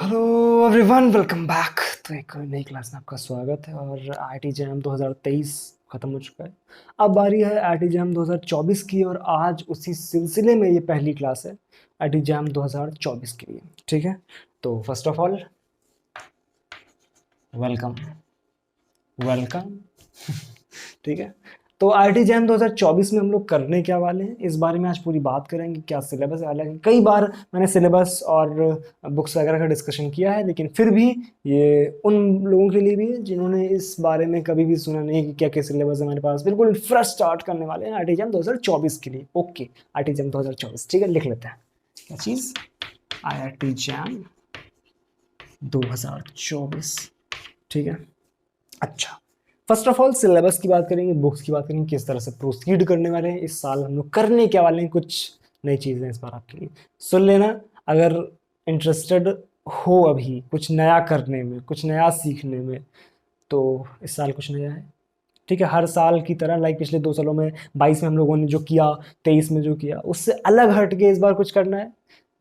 Hello everyone, welcome back. तो एक नई क्लास में आपका स्वागत है। और आईटी जैम 2023 ख़त्म हो चुका है। अब बारी है आईटी जैम 2024 की, और आज उसी सिलसिले में ये पहली क्लास है आईटी जैम 2024 के लिए। ठीक है, तो first of all welcome welcome. ठीक है, तो आईटी जैम 2024 में हम लोग करने क्या वाले हैं इस बारे में आज पूरी बात करेंगे। क्या सिलेबस है, हालांकि कई बार मैंने सिलेबस और बुक्स वगैरह का डिस्कशन किया है, लेकिन फिर भी ये उन लोगों के लिए भी है जिन्होंने इस बारे में कभी भी सुना नहीं कि क्या क्या सिलेबस है हमारे पास। बिल्कुल फ्रेश स्टार्ट करने वाले हैं आईटी जैम 2024 के लिए। ओके, आईटी जैम 2024, ठीक है, लिख लेते हैं क्या चीज़, आईटी जैम 2024। ठीक है, अच्छा, फर्स्ट ऑफ ऑल सिलेबस की बात करेंगे, बुक्स की बात करेंगे, किस तरह से प्रोसीड करने वाले हैं इस साल, हम लोग करने क्या वाले हैं, कुछ नई चीज़ें इस बार आपके लिए सुन लेना। अगर इंटरेस्टेड हो अभी कुछ नया करने में, कुछ नया सीखने में, तो इस साल कुछ नया है। ठीक है, हर साल की तरह, लाइक पिछले 2 सालों में 22 में हम लोगों ने जो किया, 23 में जो किया, उससे अलग हट के इस बार कुछ करना है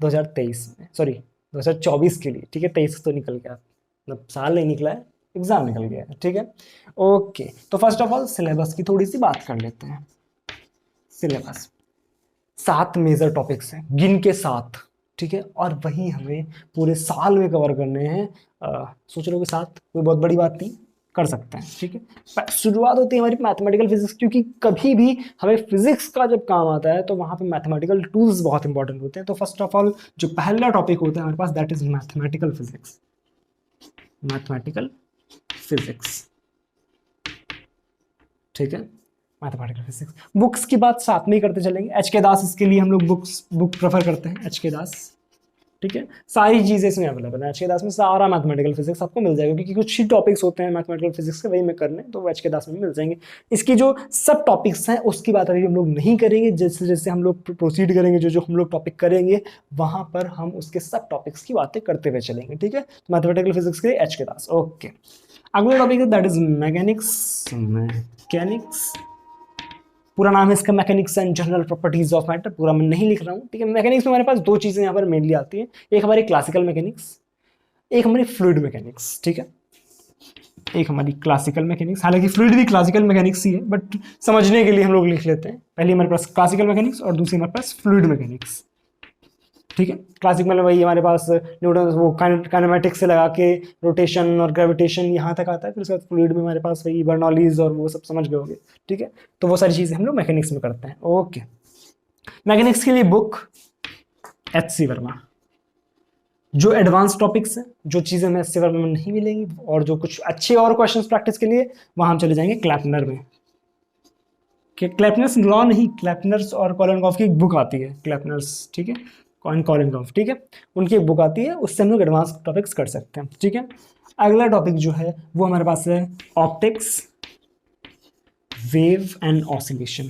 2023 में, सॉरी 2024 के लिए। ठीक है, 23 तो निकल गया, मतलब साल नहीं निकला है, एग्जाम निकल गया है। ठीक है, ओके, तो फर्स्ट ऑफ ऑल सिलेबस की थोड़ी सी बात कर लेते हैं। सिलेबस 7 मेजर टॉपिक्स हैं, गिन के 7। ठीक है, और वही हमें पूरे साल में कवर करने हैं। सोच रहे हो कि 7 कोई बहुत बड़ी बात नहीं, कर सकते हैं। ठीक है, शुरुआत होती है हमारी मैथमेटिकल फिजिक्स, क्योंकि कभी भी हमें फिजिक्स का जब काम आता है तो वहाँ पे मैथमेटिकल टूल्स बहुत इंपॉर्टेंट होते हैं। तो फर्स्ट ऑफ ऑल जो पहला टॉपिक होता है हमारे पास, that is mathematical physics. Mathematical physics, ठीक है, मैथमेटिकल फिजिक्स। बुक्स की बात साथ में ही करते चलेंगे। एच के दास, इसके लिए हम लोग बुक प्रेफर करते हैं, एच के दास। ठीक है, सारी चीज़ें इसमें अवेलेबल है। एच के दास में सारा मैथमेटिकल फिजिक्स आपको मिल जाएगा, क्योंकि कुछ ही टॉपिक्स होते हैं मैथमेटिकल फिजिक्स के, वही में करने, तो वो एच के दास में मिल जाएंगे। इसकी जो सब टॉपिक्स हैं उसकी बात अभी हम लोग नहीं करेंगे। जैसे जैसे हम लोग प्रोसीड करेंगे, जो जो हम लोग टॉपिक करेंगे वहाँ पर हम उसके सब टॉपिक्स की बातें करते हुए चलेंगे। ठीक है, तो मैथमेटिकल फिजिक्स के लिए एच के दास। ओके, अगला टॉपिक है दैट इज मैकेनिक्स। मैकेनिक्स पूरा नाम है इसका, mechanics and general properties of matter. पूरा मैं नहीं लिख रहा हूँ। ठीक है, मैकेनिक्स में हमारे पास 2 चीज़ें यहाँ पर मेनली आती हैं, एक हमारी क्लासिकल मैकेनिक्स, एक हमारी फ्लूइड मैकेनिक्स। ठीक है, एक हमारी क्लासिकल मैकेनिक्स, हालांकि फ्लूइड भी क्लासिकल मैकेनिक्स ही है, बट समझने के लिए हम लोग लिख लेते हैं। पहले हमारे पास क्लासिकल मैकेनिक्स और दूसरी हमारे पास फ्लूइड मैकेनिक्स। ठीक है, क्लासिक मतलब वही हमारे पास न्यूटन वो काइनेमेटिक्स से लगा के रोटेशन और ग्रेविटेशन यहाँ तक आता है। फिर उसके बाद फ्लूइड में हमारे पास वही बर्नौलीज और वो सब समझ गए होंगे। ठीक है, तो वो सारी चीज़ें हम लोग मैकेनिक्स में करते हैं। ओके, मैकेनिक्स के लिए बुक एच सी वर्मा। जो एडवांस टॉपिक्स हैं, जो चीज़ें हमें एच सी वर्मा में नहीं मिलेंगी, और जो कुछ अच्छे और क्वेश्चन प्रैक्टिस के लिए वहाँ हम चले जाएंगे क्लैपनर में। क्लैपनर्स लॉ नहीं, क्लैपनर्स और कॉलनकॉफ की एक बुक आती है, क्लैपनर्स। ठीक है, कॉलनकॉफ। ठीक है, उनकी एक बुक आती है, उससे हम लोग एडवांस टॉपिक्स कर सकते हैं। ठीक है, अगला टॉपिक जो है वो हमारे पास है optics, wave and oscillation.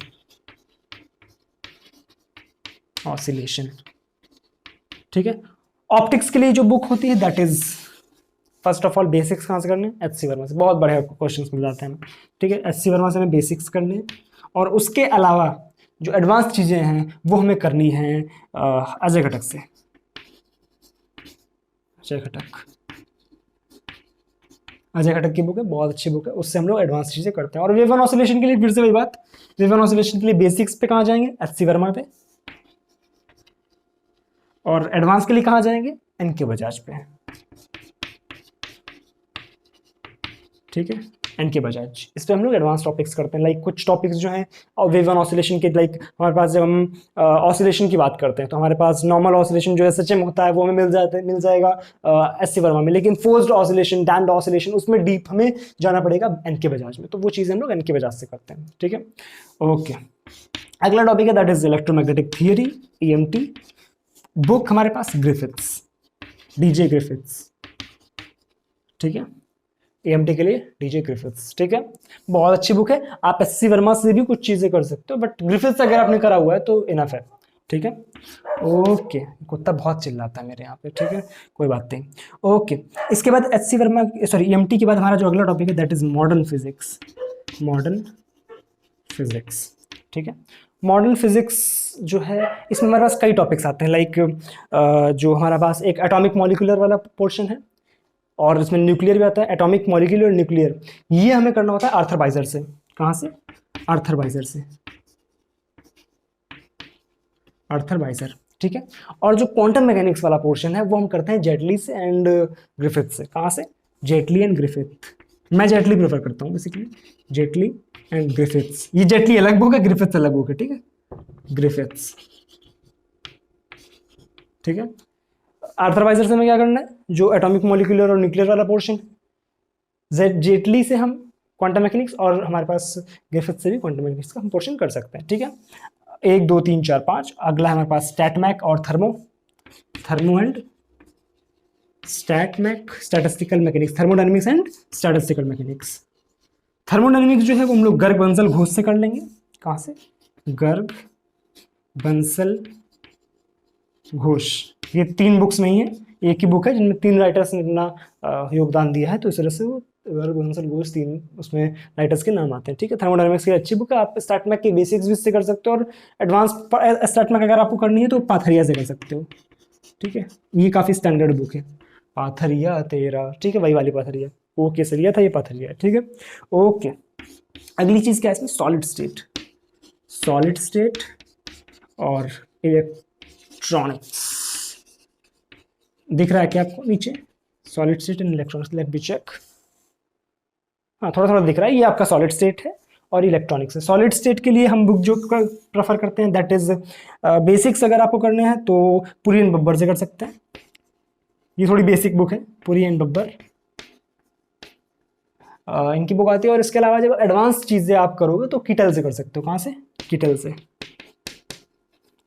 Oscillation, ठीक है, ऑप्टिक्स के लिए जो बुक होती है that is, first of all basics कहाँ से करने, एच सी वर्मा से। बहुत बढ़िया क्वेश्चंस मिल जाते हैं हमें। ठीक है, एच सी वर्मा से हमें बेसिक्स करने, और उसके अलावा जो एडवांस चीज़ें हैं वो हमें करनी है अजय घटक से। अजय घटक, अजय घटक की बुक है, बहुत अच्छी बुक है, उससे हम लोग एडवांस चीज़ें करते हैं। और वेव एंड ऑसिलेशन के लिए फिर से वही बात, वेव एंड ऑसिलेशन के लिए बेसिक्स पे कहाँ जाएंगे, एच सी वर्मा पे, और एडवांस के लिए कहाँ जाएंगे, एन के बजाज पे। ठीक है, एन के बजाज, इस पे हम लोग एडवांस टॉपिक्स करते हैं। लाइक कुछ टॉपिक्स जो हैं और वेव एंड ऑसिलेशन के, लाइक हमारे पास जब हम ऑसिलेशन की बात करते हैं तो हमारे पास नॉर्मल ऑसिलेशन जो है एसएचएम होता है वो हमें मिल जाएगा एस सी वर्मा में, लेकिन फोर्स्ड ऑसिलेशन, डैम्प्ड ऑसिलेशन, उसमें डीप हमें जाना पड़ेगा एन के बजाज में। तो वो चीज़ें हम लोग एन के बजाज से करते हैं। ठीक है, ओके, अगला टॉपिक है that is electromagnetic theory, EMT. Book हमारे पास ग्रिफिथ्स, डीजे ग्रिफिथ्स। ठीक है, एएमटी के लिए डीजे ग्रिफिथ्स। ठीक है, बहुत अच्छी बुक है, आप एससी वर्मा से भी कुछ चीजें कर सकते हो, बट ग्रिफिथ्स अगर आपने करा हुआ है तो इनफ है। ठीक है, ओके, कुत्ता बहुत चिल्लाता है मेरे यहाँ पे। ठीक है, कोई बात नहीं। ओके, इसके बाद एचसी वर्मा, सॉरी ईएमटी के बाद हमारा जो अगला टॉपिक है that is modern physics. Modern physics, ठीक है, मॉडर्न फिजिक्स जो है इसमें हमारे पास कई टॉपिक्स आते हैं, लाइक जो हमारे पास एक एटॉमिक मॉलिक्यूलर वाला पोर्शन है, और इसमें न्यूक्लियर भी आता है, एटॉमिक मॉलिक्यूलर और न्यूक्लियर। ये हमें करना होता है आर्थर वाइजर से। कहाँ से? आर्थर वाइजर से, आर्थर वाइजर, ठीक है। और जो क्वांटम मैकेनिक्स वाला पोर्शन है वो हम करते हैं जेटली से एंड ग्रिफिथ से। कहाँ से? Jaitley and Griffith. मैं जेटली प्रेफर करता हूँ बेसिकली, जेटली एंड ग्रिफिथ्स। ये जेटली अलग बुक है, ग्रिफिथ्स अलग बुक है, ठीक है, ग्रिफिथ्स, ठीक है। आर्थर वाइजर से हमें क्या करना है? जो एटॉमिक मॉलिक्यूलर और न्यूक्लियर वाला पोर्शन, जेटली से हम क्वांटम मैकेनिक्स, और हमारे पास ग्रिफिथ से भी क्वांटम मैकेनिक्स का हम पोर्शन कर सकते हैं, ठीक है। 1 2 3 4 5। अगला हमारे पास स्टैटमैक और thermo, thermo and statmech, statistical mechanics, thermodynamics and statistical mechanics. Thermodynamics जो है वो हम लोग गर्ग बंसल घोष से कर लेंगे। कहाँ से? गर्ग बंसल घोष। ये 3 बुक्स नहीं है, एक ही बुक है जिनमें 3 राइटर्स ने अपना योगदान दिया है, तो इस तरह से वो गर्ग बंसल घोष 3 उसमें राइटर्स के नाम आते हैं, ठीक है। थर्मोडायनेमिक्स की अच्छी बुक है, आप स्टैटमैक के बेसिक्स भी इससे कर सकते हो, और एडवांस स्टैटमैक अगर आपको करनी है तो पाथरिया से कर सकते हो, ठीक है। ये काफ़ी स्टैंडर्ड बुक है, पाथरिया तेरा, ठीक है, वही वाली पाथरिया। ओ केसरिया था, ये पाथरिया, ठीक है, ओके। अगली चीज़ क्या है इसमें? सॉलिड स्टेट, सॉलिड स्टेट और इलेक्ट्रॉनिक्स। दिख रहा है क्या आपको नीचे? Solid state and electronics, let me check. हाँ, थोड़ा थोड़ा दिख रहा है। ये आपका सॉलिड स्टेट है और इलेक्ट्रॉनिक्स है। सॉलिड स्टेट के लिए हम बुक जो प्रेफर करते हैं दैट इज बेसिक्स। अगर आपको करने हैं तो पुरी एंड बब्बर से कर सकते हैं। ये थोड़ी बेसिक बुक है, पुरी एंड बब्बर, इनकी बुक आती है। और इसके अलावा जब एडवांस चीज़ें आप करोगे तो किटल से कर सकते हो। कहाँ से? किटल से,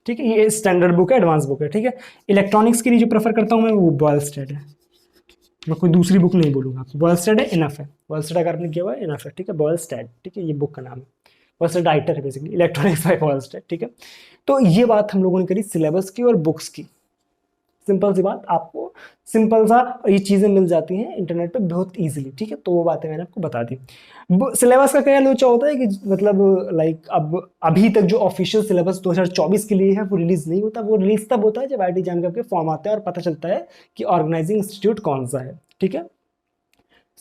ठीक है। ये स्टैंडर्ड बुक है, एडवांस बुक है, ठीक है। इलेक्ट्रॉनिक्स के लिए जो प्रेफर करता हूँ मैं वो बॉयलस्टेड है। मैं कोई दूसरी बुक नहीं बोलूँगा आपको, बॉयलस्टेड है, इनफ है। बॉयलस्टेड अगर आपने किया हुआ है इनफ है, ठीक है, बॉयलस्टेड, ठीक है, ये बुक का नाम है। बॉयलस्टेड राइटर है बेसिकली, इलेक्ट्रॉनिक्स बाय बॉयलस्टेड, ठीक है। तो ये बात हम लोगों ने करी सिलेबस की और बुक्स की। सिंपल सी बात, आपको सिंपल सा ये चीज़ें मिल जाती हैं इंटरनेट पे बहुत इजीली, ठीक है। तो वो बातें मैंने आपको बता दी। सिलेबस का क्या लोचा होता है कि मतलब लाइक अब अभी तक जो ऑफिशियल सिलेबस 2024 के लिए है वो रिलीज नहीं होता। वो रिलीज तब होता है जब IIT JAM के फॉर्म आते हैं और पता चलता है कि ऑर्गेनाइजिंग इंस्टीट्यूट कौन सा है, ठीक है।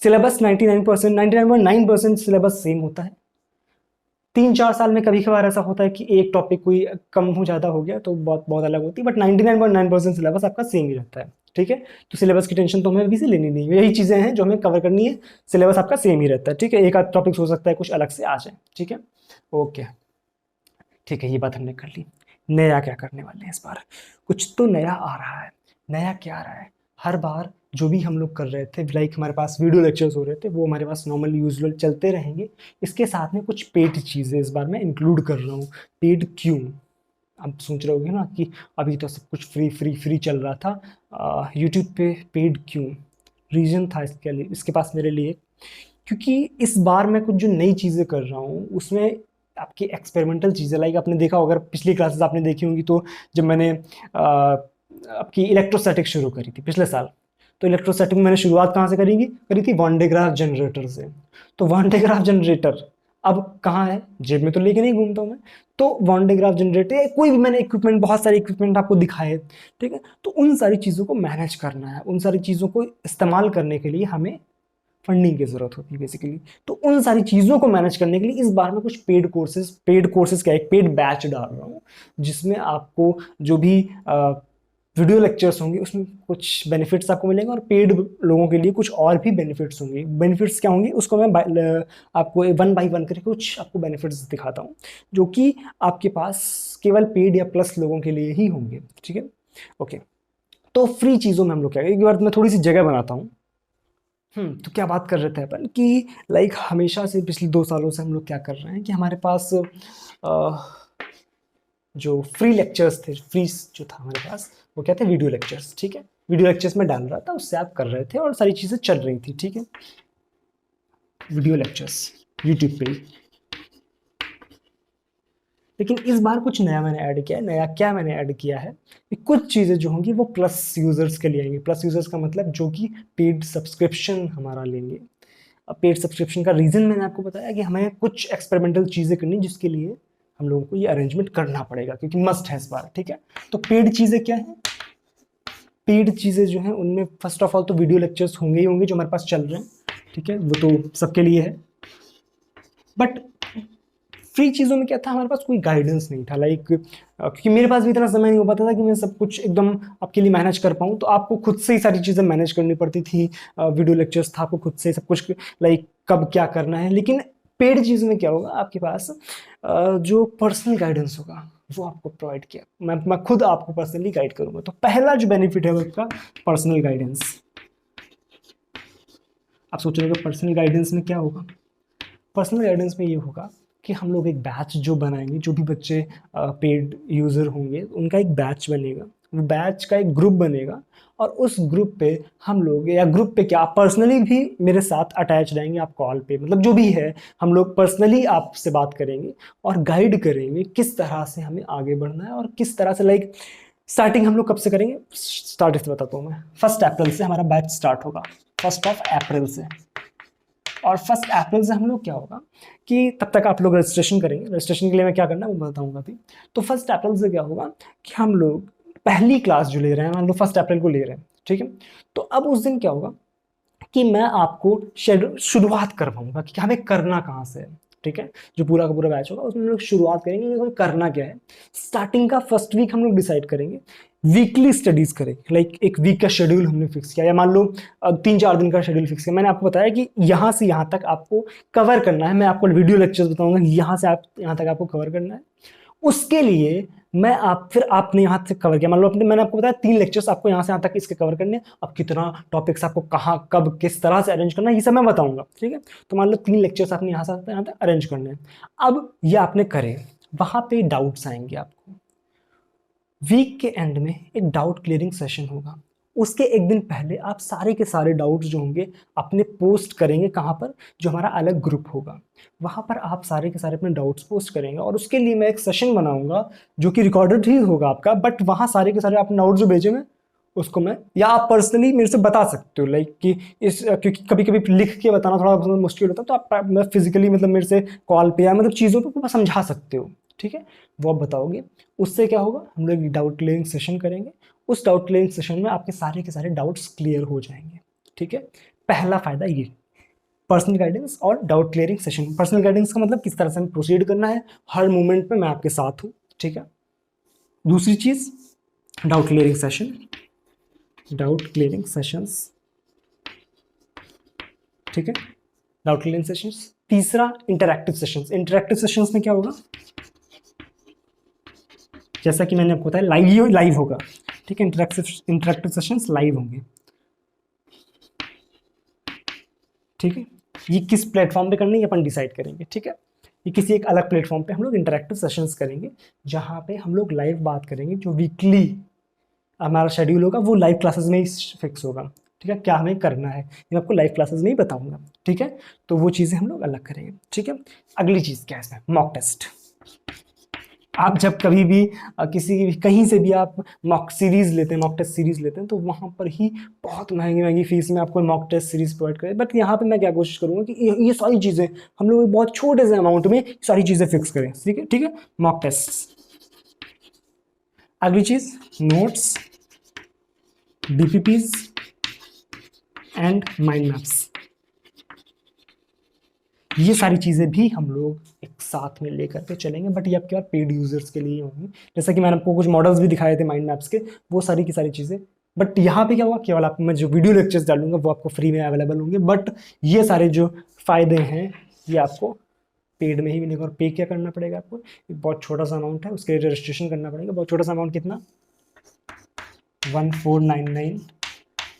सिलेबस 99.9% सिलेबस सेम होता है। 3-4 साल में कभी कभार ऐसा होता है कि एक टॉपिक कोई कम हो ज़्यादा हो गया तो बहुत बहुत अलग होती है, बट 99.9% सिलेबस आपका सेम ही रहता है, ठीक है। तो सिलेबस की टेंशन तो हमें अभी से लेनी नहीं है। यही चीज़ें हैं जो हमें कवर करनी है। सिलेबस आपका सेम ही रहता है, ठीक है। एक आध टॉपिक हो सकता है कुछ अलग से आ जाए, ठीक है, ओके, ठीक है। ये बात हमने कर ली। नया क्या करने वाले हैं इस बार? कुछ तो नया आ रहा है। नया क्या आ रहा है? हर बार जो भी हम लोग कर रहे थे, लाइक हमारे पास वीडियो लेक्चर्स हो रहे थे, वो हमारे पास नॉर्मल यूजुअल चलते रहेंगे। इसके साथ में कुछ पेड चीज़ें इस बार मैं इंक्लूड कर रहा हूँ। पेड क्यों? आप सोच रहे होगे ना कि अभी तो सब कुछ फ्री फ्री फ्री चल रहा था, यूट्यूब पे पेड क्यों? रीज़न था इसके लिए, इसके पास मेरे लिए, क्योंकि इस बार मैं कुछ जो नई चीज़ें कर रहा हूँ उसमें आपकी एक्सपेरिमेंटल चीज़ें, लाइक आपने देखा अगर पिछली क्लासेस आपने देखी होंगी, तो जब मैंने आपकी इलेक्ट्रोस्टैटिक शुरू करी थी पिछले साल, तो इलेक्ट्रोस्टैटिक में मैंने शुरुआत कहाँ से करी थी? वन डे ग्राफ जनरेटर से। तो वन डे ग्राफ जनरेटर अब कहाँ है? जेब में तो लेके नहीं घूमता हूँ मैं। तो वन डे ग्राफ जनरेटर, कोई भी मैंने इक्विपमेंट, बहुत सारे इक्विपमेंट आपको दिखाए, ठीक है। तो उन सारी चीज़ों को मैनेज करना है, उन सारी चीज़ों को इस्तेमाल करने के लिए हमें फंडिंग की ज़रूरत होती है बेसिकली। तो उन सारी चीज़ों को मैनेज करने के लिए इस बार मैं कुछ पेड कोर्सेज का एक पेड बैच डाल रहा हूँ, जिसमें आपको जो भी वीडियो लेक्चर्स होंगे उसमें कुछ बेनिफिट्स आपको मिलेंगे, और पेड लोगों के लिए कुछ और भी बेनिफिट्स होंगे। बेनिफिट्स क्या होंगे उसको मैं आपको 1 बाय 1 करके कुछ आपको बेनिफिट्स दिखाता हूँ, जो कि आपके पास केवल पेड या प्लस लोगों के लिए ही होंगे, ठीक है, ओके। तो फ्री चीज़ों में हम लोग क्या करेंगे, एक बार मैं थोड़ी सी जगह बनाता हूँ। तो क्या बात कर रहे थे अपन कि लाइक हमेशा से पिछले 2 सालों से हम लोग क्या कर रहे हैं कि हमारे पास जो फ्री लेक्चर्स थे, फ्री जो था हमारे पास, वो क्या थे? वीडियो लेक्चर्स, ठीक है। वीडियो लेक्चर्स में डाल रहा था, उससे आप कर रहे थे और सारी चीज़ें चल रही थी, ठीक है। वीडियो लेक्चर्स यूट्यूब पे ही। लेकिन इस बार कुछ नया मैंने ऐड किया है। नया क्या मैंने ऐड किया है कि कुछ चीज़ें जो होंगी वो प्लस यूज़र्स के लिए आएंगी। प्लस यूज़र्स का मतलब जो कि पेड सब्सक्रिप्शन हमारा लेंगे। अब पेड सब्सक्रिप्शन का रीज़न मैंने आपको बताया कि हमें कुछ एक्सपेरिमेंटल चीज़ें करनी, जिसके लिए हम लोगों को ये अरेंजमेंट करना पड़ेगा क्योंकि मस्ट है इस बार, ठीक है। तो पेड चीज़ें क्या है, पेड चीज़ें जो हैं उनमें फर्स्ट ऑफ ऑल तो वीडियो लेक्चर्स होंगे ही होंगे जो हमारे पास चल रहे हैं, ठीक है, वो तो सबके लिए है। बट फ्री चीज़ों में क्या था, हमारे पास कोई गाइडेंस नहीं था, लाइक क्योंकि मेरे पास भी इतना समय नहीं हो पाता था कि मैं सब कुछ एकदम आपके लिए मैनेज कर पाऊँ, तो आपको खुद से ही सारी चीज़ें मैनेज करनी पड़ती थी। वीडियो लेक्चर्स था, आपको खुद से सब कुछ लाइक कब क्या करना है। लेकिन पेड चीज़ में क्या होगा, आपके पास जो पर्सनल गाइडेंस होगा वो आपको प्रोवाइड किया, मैं खुद आपको पर्सनली गाइड करूँगा। तो पहला जो बेनिफिट है वो आपका पर्सनल गाइडेंस। आप सोच रहे हो पर्सनल गाइडेंस में क्या होगा, पर्सनल गाइडेंस में ये होगा कि हम लोग एक बैच जो बनाएंगे, जो भी बच्चे पेड यूज़र होंगे उनका एक बैच बनेगा, वो बैच का एक ग्रुप बनेगा, और उस ग्रुप पे हम लोग, या ग्रुप पे क्या, आप पर्सनली भी मेरे साथ अटैच रहेंगे, आप कॉल पे, मतलब जो भी है हम लोग पर्सनली आपसे बात करेंगे और गाइड करेंगे किस तरह से हमें आगे बढ़ना है, और किस तरह से लाइक स्टार्टिंग हम लोग कब से करेंगे, स्टार्ट से बताता हूँ मैं। 1 अप्रैल से हमारा बैच स्टार्ट होगा, 1 अप्रैल से। और 1 अप्रैल से हम लोग क्या होगा कि तब तक आप लोग रजिस्ट्रेशन करेंगे, रजिस्ट्रेशन के लिए मैं क्या करना है वो बताऊंगा अभी। तो 1 अप्रैल से क्या होगा कि हम लोग पहली क्लास जो ले रहे हैं, मान लो 1 अप्रैल को ले रहे हैं, ठीक है। तो अब उस दिन क्या होगा कि मैं आपको शेड्यूल शुरुआत कर पाऊंगा कि हमें करना कहाँ से है, ठीक है। जो पूरा का पूरा बैच होगा उसमें हम लोग शुरुआत करेंगे कि हमें करना क्या है। स्टार्टिंग का फर्स्ट वीक हम लोग डिसाइड करेंगे, वीकली स्टडीज करेंगे, लाइक एक वीक का शेड्यूल हमने फिक्स किया, या मान लो 3-4 दिन का शेड्यूल फिक्स किया। मैंने आपको बताया कि यहाँ से यहाँ तक आपको कवर करना है, मैं आपको वीडियो लेक्चर्स बताऊंगा यहाँ से आप यहाँ तक आपको कवर करना है। उसके लिए मैं फिर आपने यहाँ से कवर किया, मान लो मैंने आपको बताया 3 लेक्चर्स आपको यहाँ से यहाँ तक इसके कवर करने हैं। अब कितना टॉपिक्स आपको कहाँ कब किस तरह से अरेंज करना है ये सब मैं बताऊंगा, ठीक है। तो मान लो 3 लेक्चर्स आपने यहाँ से यहाँ तक अरेंज करने हैं। अब ये आपने करे, वहाँ पे डाउट्स आएंगे आपको। वीक के एंड में एक डाउट क्लियरिंग सेशन होगा, उसके एक दिन पहले आप सारे के सारे डाउट्स जो होंगे अपने पोस्ट करेंगे, कहाँ पर, जो हमारा अलग ग्रुप होगा वहाँ पर आप सारे के सारे अपने डाउट्स पोस्ट करेंगे। और उसके लिए मैं एक सेशन बनाऊंगा जो कि रिकॉर्डेड ही होगा आपका, बट वहाँ सारे के सारे आप डाउट्स जो भेजे मैं उसको मैं, या आप पर्सनली मेरे से बता सकते हो, लाइक कि इस क्योंकि कभी कभी लिख के बताना थोड़ा मुश्किल होता है, तो आप मैं फिजिकली मतलब मेरे से कॉल पे या मतलब चीज़ों पे समझा सकते हो, ठीक है। वो आप बताओगे, उससे क्या होगा, हम लोग डाउट क्लियरिंग सेशन करेंगे। उस डाउट क्लियरिंग सेशन में आपके सारे के सारे डाउट्स क्लियर हो जाएंगे, ठीक है। पहला फायदा ये पर्सनल गाइडेंस और doubt clearing session. Personal guidance का मतलब किस तरह से हमें प्रोसीड करना है, हर मोमेंट पे मैं आपके साथ हूँ, ठीक है। दूसरी चीज doubt clearing session, doubt clearing sessions, ठीक है, डाउट क्लियरिंग सेशंस। तीसरा इंटरैक्टिव सेशंस। इंटरैक्टिव सेशंस में क्या होगा, जैसा कि मैंने आपको बताया लाइव होगा, ठीक है। इंटरैक्टिव सेशंस लाइव होंगे, ठीक है। ये किस प्लेटफॉर्म पे करनी है ये अपन डिसाइड करेंगे, ठीक है। ये किसी एक अलग प्लेटफॉर्म पे हम लोग इंटरैक्टिव सेशंस करेंगे, जहाँ पे हम लोग लाइव बात करेंगे। जो वीकली हमारा शेड्यूल होगा वो लाइव क्लासेस में ही फिक्स होगा, ठीक है। क्या हमें करना है ये आपको लाइव क्लासेस में ही बताऊंगा, ठीक है। तो वो चीज़ें हम लोग अलग करेंगे, ठीक है। अगली चीज़ क्या है इसमें, मॉक टेस्ट। आप जब कभी भी किसी कहीं से भी आप मॉक सीरीज लेते हैं, मॉक टेस्ट सीरीज लेते हैं, तो वहाँ पर ही बहुत महंगी महंगी फीस में आपको मॉक टेस्ट सीरीज प्रोवाइड करें। बट यहाँ पे मैं क्या कोशिश करूँगा कि ये सारी चीज़ें हम लोग बहुत छोटे से अमाउंट में सारी चीज़ें फिक्स करें, ठीक है, ठीक है। Mock test. अगली चीज़ notes, DPPs and mind maps. ये सारी चीज़ें भी हम लोग एक साथ में लेकर के चलेंगे, बट ये आपके और पेड यूजर्स के लिए होंगी। जैसा कि मैंने आपको कुछ मॉडल्स भी दिखाए थे माइंड मैप्स के, वो सारी की सारी चीज़ें। बट यहाँ पे क्या होगा, केवल आपको मैं जो वीडियो लेक्चर्स डालूंगा वो आपको फ्री में अवेलेबल होंगे, बट ये सारे जो फायदे हैं ये आपको पेड में ही मिलेगा। और पे क्या करना पड़ेगा आपको, एक बहुत छोटा सा अमाउंट है, उसके लिए रजिस्ट्रेशन करना पड़ेगा। बहुत छोटा सा अमाउंट कितना, 1499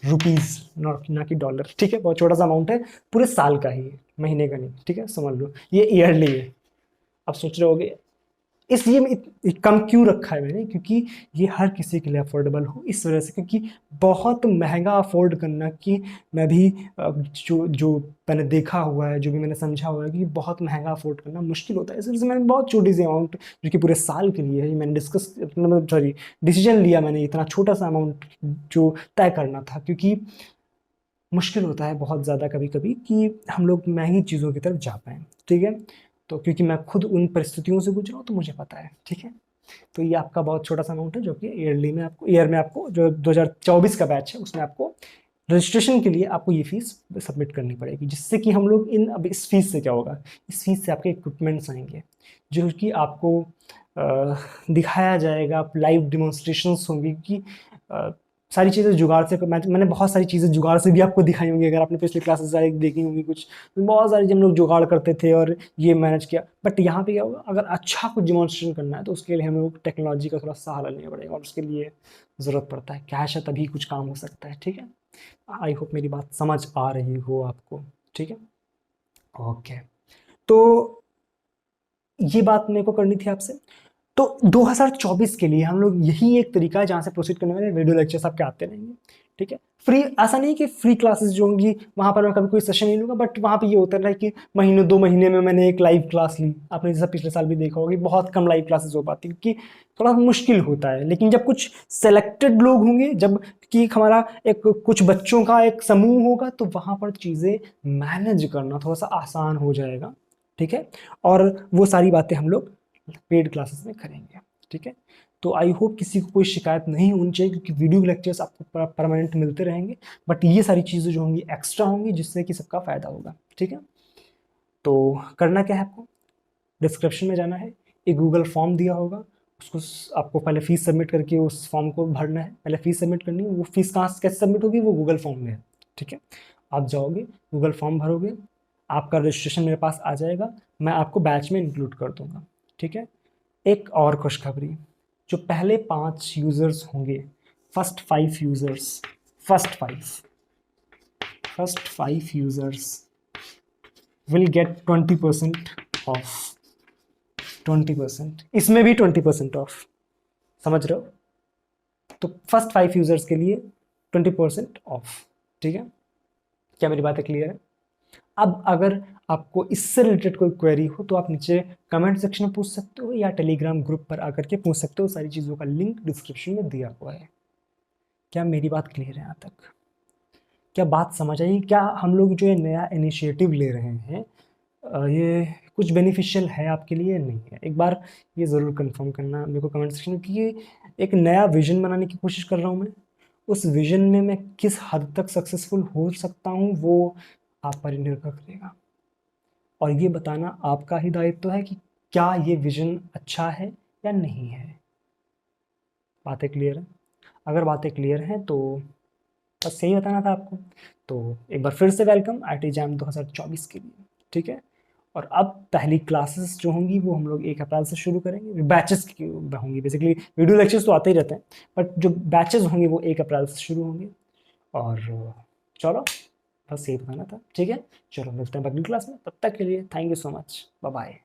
रुपीज़, ना कि डॉलर, ठीक है। बहुत छोटा सा अमाउंट है, पूरे साल का ही है, महीने का नहीं, ठीक है, समझ लो ये ईयरली है। आप सोच रहे होगे इसलिए कम क्यों रखा है मैंने, क्योंकि ये हर किसी के लिए अफोर्डेबल हो इस वजह से, क्योंकि बहुत महंगा अफोर्ड करना, कि मैं भी जो जो मैंने देखा हुआ है, जो भी मैंने समझा हुआ है कि बहुत महंगा अफोर्ड करना मुश्किल होता है। इस वजह से मैंने बहुत छोटी सी अमाउंट जो कि पूरे साल के लिए है, मैंने डिसीजन लिया मैंने इतना छोटा सा अमाउंट जो तय करना था, क्योंकि मुश्किल होता है बहुत ज़्यादा कभी कभी कि हम लोग महंगी चीज़ों की तरफ जा पाएँ, ठीक है। तो क्योंकि मैं खुद उन परिस्थितियों से गुजरा हूँ तो मुझे पता है, ठीक है। तो ये आपका बहुत छोटा सा अमाउंट है जो कि ईयर में आपको जो 2024 का बैच है उसमें आपको रजिस्ट्रेशन के लिए आपको ये फीस सबमिट करनी पड़ेगी, जिससे कि हम लोग अब इस फीस से क्या होगा, इस फीस से आपके इक्विपमेंट्स आएंगे जो कि आपको दिखाया जाएगा, लाइव डिमॉन्स्ट्रेशंस होंगी कि सारी चीज़ें जुगाड़ से मैंने बहुत सारी चीज़ें जुगाड़ से भी आपको दिखाई होंगी, अगर आपने पिछली क्लासेस देखी होंगी कुछ, बहुत सारी हम लोग जुगाड़ करते थे और ये मैनेज किया। बट यहाँ पे क्या होगा, अगर अच्छा कुछ डिमॉन्स्ट्रेशन करना है तो उसके लिए हमें टेक्नोलॉजी का थोड़ा सहारा लेना पड़ेगा और उसके लिए ज़रूरत पड़ता है कैश है, तभी कुछ काम हो सकता है, ठीक है। आई होप मेरी बात समझ आ रही हो आपको, ठीक है। ओके, तो ये बात मेरे को करनी थी आपसे। तो 2024 के लिए हम लोग यही एक तरीका है जहाँ से प्रोसीड करने वाले, वीडियो लेक्चर्स आपके आते रहेंगे, ठीक है। फ्री ऐसा नहीं कि फ्री क्लासेस जो होंगी वहाँ पर मैं कभी कोई सेशन नहीं लूँगा, बट वहाँ पे ये होता है कि महीने 2 महीने में मैंने एक लाइव क्लास ली। आपने जैसा पिछले साल भी देखा होगा कि बहुत कम लाइव क्लासेस हो पाती क्योंकि थोड़ा मुश्किल होता है। लेकिन जब कुछ सेलेक्टेड लोग होंगे, जब कि हमारा एक कुछ बच्चों का एक समूह होगा, तो वहाँ पर चीज़ें मैनेज करना थोड़ा सा आसान हो जाएगा, ठीक है। और वो सारी बातें हम लोग पेड क्लासेस में करेंगे, ठीक है। तो आई होप किसी को कोई शिकायत नहीं होनी चाहिए क्योंकि वीडियो लेक्चर्स आपको परमानेंट मिलते रहेंगे, बट ये सारी चीज़ें जो होंगी एक्स्ट्रा होंगी जिससे कि सबका फ़ायदा होगा, ठीक है। तो करना क्या है, आपको डिस्क्रिप्शन में जाना है, एक गूगल फॉर्म दिया होगा, उसको आपको पहले फीस सबमिट करके उस फॉर्म को भरना है। पहले फीस सबमिट करनी है, वो फीस कहाँ कैसे सबमिट होगी, वो गूगल फॉर्म में है, ठीक है। आप जाओगे, गूगल फॉर्म भरोगे, आपका रजिस्ट्रेशन मेरे पास आ जाएगा, मैं आपको बैच में इंक्लूड कर दूंगा, ठीक है। एक और खुशखबरी, जो पहले 5 यूज़र्स होंगे, first 5 users will get 20% of, 20%, इसमें भी 20% ऑफ, समझ रहे हो। तो फर्स्ट 5 यूज़र्स के लिए 20% ऑफ, ठीक है। क्या मेरी बातें क्लियर है? अब अगर आपको इससे रिलेटेड कोई क्वेरी हो तो आप नीचे कमेंट सेक्शन में पूछ सकते हो या टेलीग्राम ग्रुप पर आकर के पूछ सकते हो, सारी चीज़ों का लिंक डिस्क्रिप्शन में दिया हुआ है। क्या मेरी बात क्लियर है यहाँ तक? क्या बात समझ आई? क्या हम लोग जो ये नया इनिशिएटिव ले रहे हैं ये कुछ बेनिफिशियल है आपके लिए, नहीं है? एक बार ये ज़रूर कंफर्म करना मेरे को कमेंट सेक्शन में कि ये एक नया विज़न बनाने की कोशिश कर रहा हूँ मैं। उस विज़न में मैं किस हद तक सक्सेसफुल हो सकता हूँ वो आप पर ही निर्भर करेगा, और ये बताना आपका ही दायित्व है कि क्या ये विज़न अच्छा है या नहीं है। बातें क्लियर हैं? अगर बातें क्लियर हैं तो बस यही बताना था आपको। तो एक बार फिर से वेलकम IIT JAM 2024 के लिए, ठीक है। और अब पहली क्लासेस जो होंगी वो हम लोग 1 अप्रैल से शुरू करेंगे, बैचेस की होंगी बेसिकली, वीडियो लेक्चर्स तो आते ही रहते हैं बट जो बैचेस होंगे वो 1 अप्रैल से शुरू होंगे। और चलो बस यही बताना था, ठीक है। चलो मिलते हैं अगली क्लास में, तब तक के लिए thank you so much, bye bye.